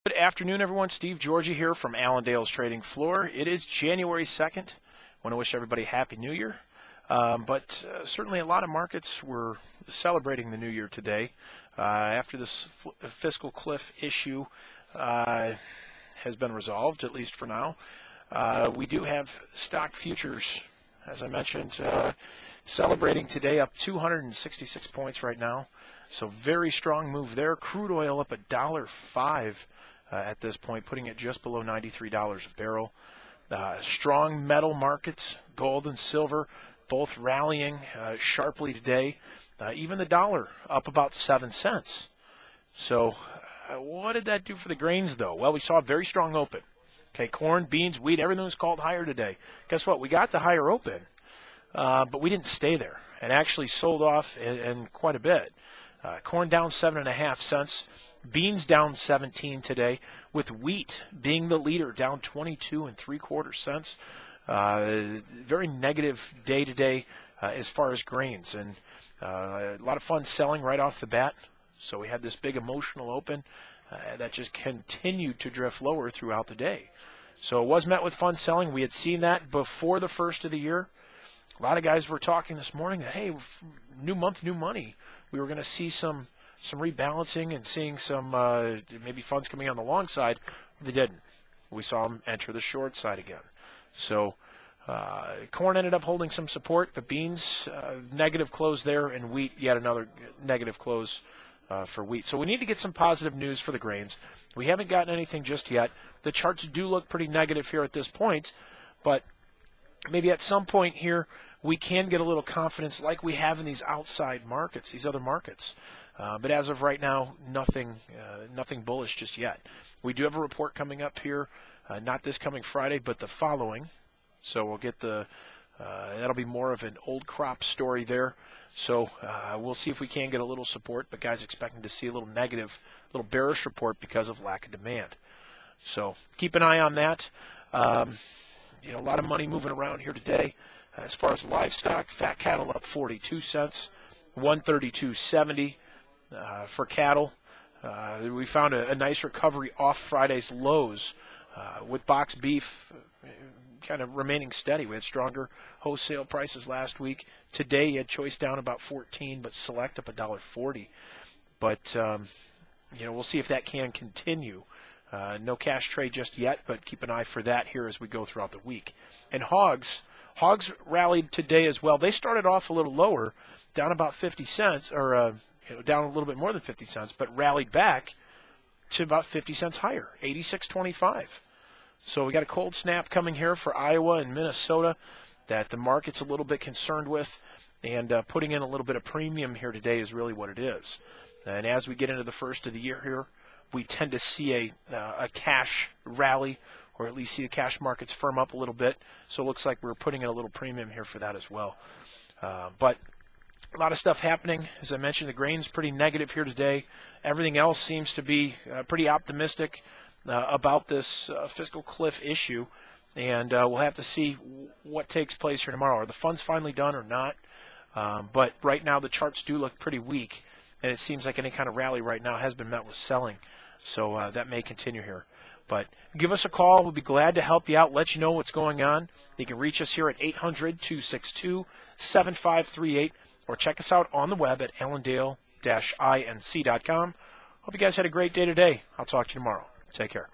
Good afternoon, everyone. Steve Georgie here from Allendale's Trading Floor. It is January 2nd. I want to wish everybody a Happy New Year. But certainly a lot of markets were celebrating the New Year today. After this fiscal cliff issue has been resolved, at least for now, we do have stock futures, as I mentioned, celebrating today, up 266 points right now. So very strong move there. Crude oil up $1.05 at this point, putting it just below $93 a barrel. Strong metal markets, gold and silver, both rallying sharply today. Even the dollar up about 7 cents. So what did that do for the grains, though? Well, we saw a very strong open. Okay, corn, beans, wheat, everything was called higher today. Guess what? We got the higher open, but we didn't stay there and actually sold off in quite a bit. Corn down 7.5 cents. Beans down 17 today, with wheat being the leader, down 22.75 cents. Very negative day today as far as grains, and a lot of fun selling right off the bat. So we had this big emotional open that just continued to drift lower throughout the day. So it was met with fun selling. We had seen that before the first of the year. A lot of guys were talking this morning that, hey, new month, new money. We were going to see some rebalancing and seeing some maybe funds coming on the long side. They didn't. We saw them enter the short side again. So corn ended up holding some support. The beans, negative close there, and wheat, yet another negative close for wheat. So we need to get some positive news for the grains. We haven't gotten anything just yet. The charts do look pretty negative here at this point, but maybe at some point here we can get a little confidence like we have in these outside markets, these other markets. But as of right now, nothing bullish just yet. We do have a report coming up here, not this coming Friday, but the following. So we'll get that'll be more of an old crop story there. So we'll see if we can get a little support, but guys expecting to see a little negative, little bearish report because of lack of demand. So keep an eye on that. A lot of money moving around here today. As far as livestock, fat cattle up 42 cents, 132.70 for cattle. We found a nice recovery off Friday's lows with box beef kind of remaining steady. We had stronger wholesale prices last week. Today you had choice down about 14, but select up $1.40. But we'll see if that can continue. No cash trade just yet, but keep an eye for that here as we go throughout the week. And hogs rallied today as well. They started off a little lower, down about 50 cents, or down a little bit more than 50 cents, but rallied back to about 50 cents higher, 86.25. So we got a cold snap coming here for Iowa and Minnesota that the market's a little bit concerned with, and putting in a little bit of premium here today is really what it is. And as we get into the first of the year here, we tend to see a cash rally, or at least see the cash markets firm up a little bit. So it looks like we're putting in a little premium here for that as well. But a lot of stuff happening. As I mentioned, the grain's pretty negative here today. Everything else seems to be pretty optimistic about this fiscal cliff issue. And we'll have to see what takes place here tomorrow. Are the funds finally done or not? But right now the charts do look pretty weak. And it seems like any kind of rally right now has been met with selling. So that may continue here. But give us a call. We'll be glad to help you out, let you know what's going on. You can reach us here at 800-262-7538, or check us out on the web at allendale-inc.com. Hope you guys had a great day today. I'll talk to you tomorrow. Take care.